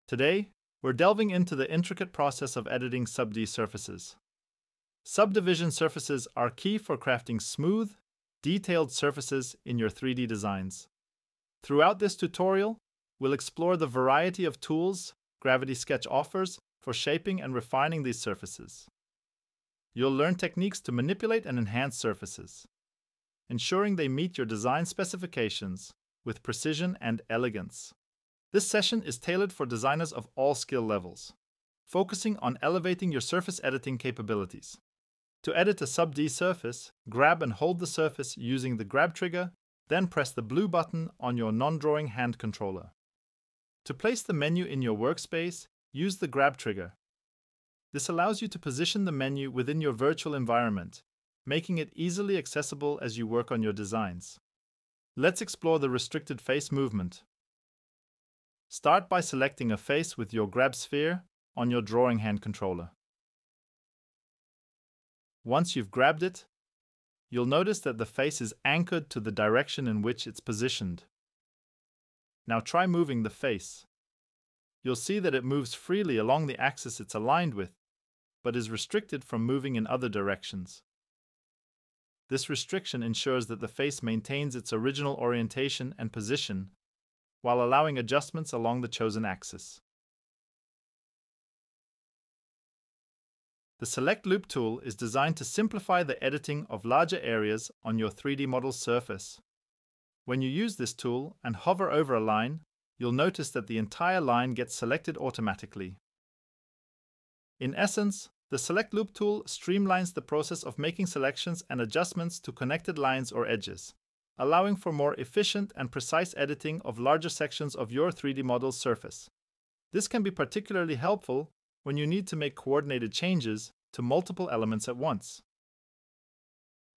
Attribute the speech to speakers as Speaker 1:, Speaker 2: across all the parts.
Speaker 1: Today, we're delving into the intricate process of editing sub-D surfaces. Subdivision surfaces are key for crafting smooth, detailed surfaces in your 3D designs. Throughout this tutorial, we'll explore the variety of tools GravitySketch offers for shaping and refining these surfaces. You'll learn techniques to manipulate and enhance surfaces, ensuring they meet your design specifications with precision and elegance. This session is tailored for designers of all skill levels, focusing on elevating your surface editing capabilities. To edit a sub-D surface, grab and hold the surface using the grab trigger, then press the blue button on your non-drawing hand controller. To place the menu in your workspace, use the grab trigger. This allows you to position the menu within your virtual environment, making it easily accessible as you work on your designs. Let's explore the restricted face movement. Start by selecting a face with your grab sphere on your drawing hand controller. Once you've grabbed it, you'll notice that the face is anchored to the direction in which it's positioned. Now try moving the face. You'll see that it moves freely along the axis it's aligned with, but is restricted from moving in other directions. This restriction ensures that the face maintains its original orientation and position while allowing adjustments along the chosen axis. The Select Loop tool is designed to simplify the editing of larger areas on your 3D model's surface. When you use this tool and hover over a line, you'll notice that the entire line gets selected automatically. In essence, the Select Loop tool streamlines the process of making selections and adjustments to connected lines or edges, allowing for more efficient and precise editing of larger sections of your 3D model's surface. This can be particularly helpful when you need to make coordinated changes to multiple elements at once.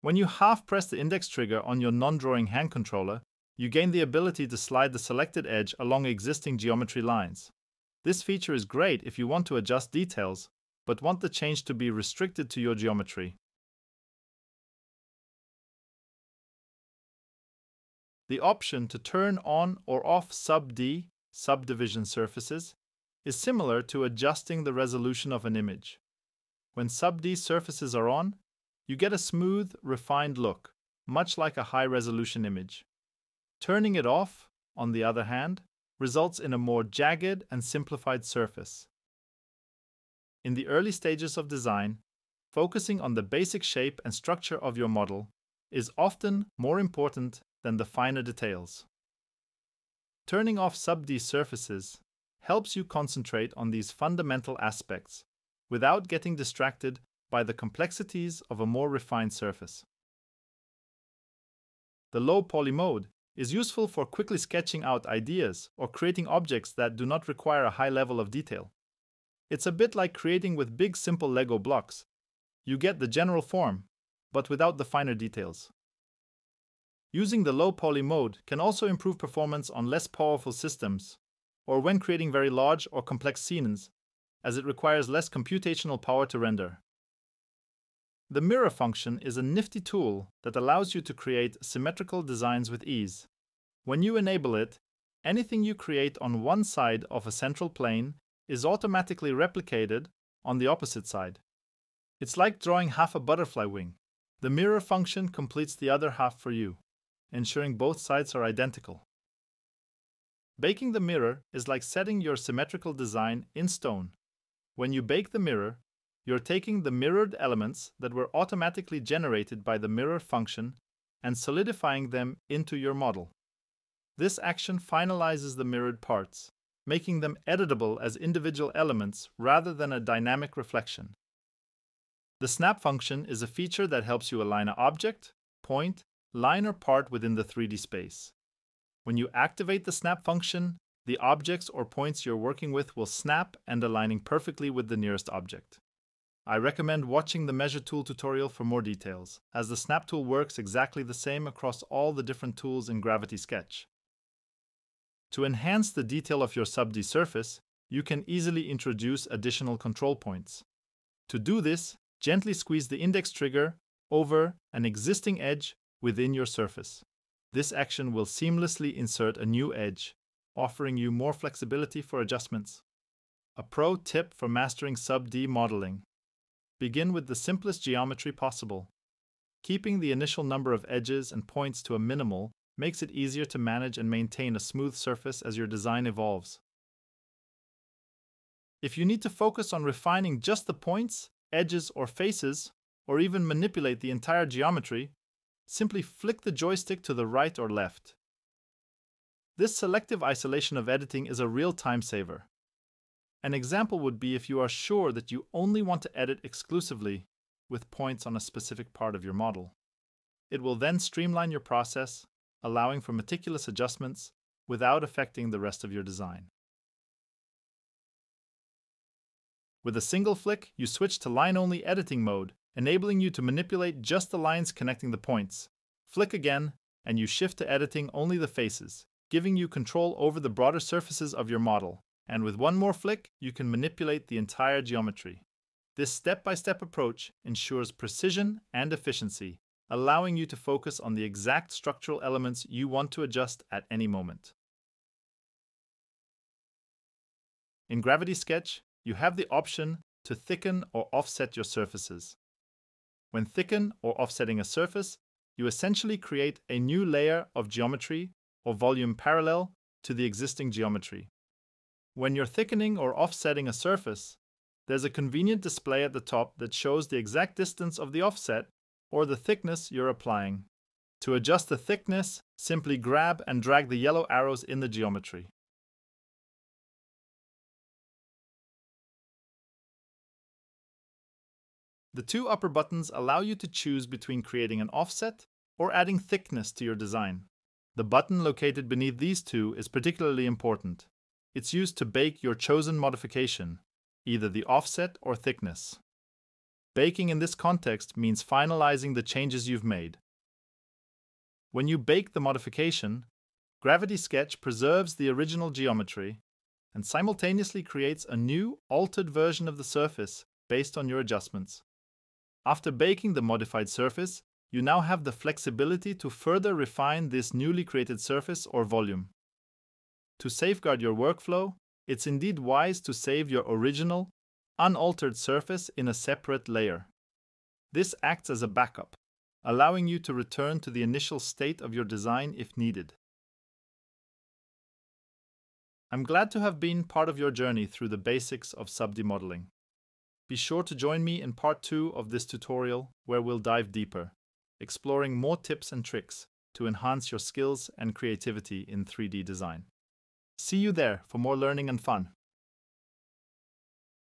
Speaker 1: When you half-press the index trigger on your non-drawing hand controller, you gain the ability to slide the selected edge along existing geometry lines. This feature is great if you want to adjust details, but want the change to be restricted to your geometry. The option to turn on or off sub-D subdivision surfaces is similar to adjusting the resolution of an image. When sub-D surfaces are on, you get a smooth, refined look, much like a high-resolution image. Turning it off, on the other hand, results in a more jagged and simplified surface. In the early stages of design, focusing on the basic shape and structure of your model is often more important than the finer details. Turning off sub-D surfaces helps you concentrate on these fundamental aspects without getting distracted by the complexities of a more refined surface. The low poly mode is useful for quickly sketching out ideas or creating objects that do not require a high level of detail. It's a bit like creating with big simple Lego blocks. You get the general form, but without the finer details. Using the low poly mode can also improve performance on less powerful systems, or when creating very large or complex scenes, as it requires less computational power to render. The mirror function is a nifty tool that allows you to create symmetrical designs with ease. When you enable it, anything you create on one side of a central plane is automatically replicated on the opposite side. It's like drawing half a butterfly wing. The mirror function completes the other half for you, ensuring both sides are identical. Baking the mirror is like setting your symmetrical design in stone. When you bake the mirror, you're taking the mirrored elements that were automatically generated by the mirror function and solidifying them into your model. This action finalizes the mirrored parts, making them editable as individual elements rather than a dynamic reflection. The snap function is a feature that helps you align an object, point, line or part within the 3D space. When you activate the snap function, the objects or points you're working with will snap and aligning perfectly with the nearest object. I recommend watching the Measure Tool tutorial for more details, as the snap tool works exactly the same across all the different tools in GravitySketch. To enhance the detail of your sub-D surface, you can easily introduce additional control points. To do this, gently squeeze the index trigger over an existing edge within your surface. This action will seamlessly insert a new edge, offering you more flexibility for adjustments. A pro tip for mastering sub-D modeling. Begin with the simplest geometry possible. Keeping the initial number of edges and points to a minimal makes it easier to manage and maintain a smooth surface as your design evolves. If you need to focus on refining just the points, edges, or faces, or even manipulate the entire geometry, simply flick the joystick to the right or left. This selective isolation of editing is a real time saver. An example would be if you are sure that you only want to edit exclusively with points on a specific part of your model. It will then streamline your process, allowing for meticulous adjustments without affecting the rest of your design. With a single flick, you switch to line-only editing mode, enabling you to manipulate just the lines connecting the points. Flick again, and you shift to editing only the faces, giving you control over the broader surfaces of your model. And with one more flick, you can manipulate the entire geometry. This step-by-step approach ensures precision and efficiency, allowing you to focus on the exact structural elements you want to adjust at any moment. In GravitySketch, you have the option to thicken or offset your surfaces. When thicken or offsetting a surface, you essentially create a new layer of geometry or volume parallel to the existing geometry. When you're thickening or offsetting a surface, there's a convenient display at the top that shows the exact distance of the offset or the thickness you're applying. To adjust the thickness, simply grab and drag the yellow arrows in the geometry. The two upper buttons allow you to choose between creating an offset or adding thickness to your design. The button located beneath these two is particularly important. It's used to bake your chosen modification, either the offset or thickness. Baking in this context means finalizing the changes you've made. When you bake the modification, GravitySketch preserves the original geometry and simultaneously creates a new, altered version of the surface based on your adjustments. After baking the modified surface, you now have the flexibility to further refine this newly created surface or volume. To safeguard your workflow, it's indeed wise to save your original, unaltered surface in a separate layer. This acts as a backup, allowing you to return to the initial state of your design if needed. I'm glad to have been part of your journey through the basics of sub-D modeling. Be sure to join me in part 2 of this tutorial, where we'll dive deeper, exploring more tips and tricks to enhance your skills and creativity in 3D design. See you there for more learning and fun.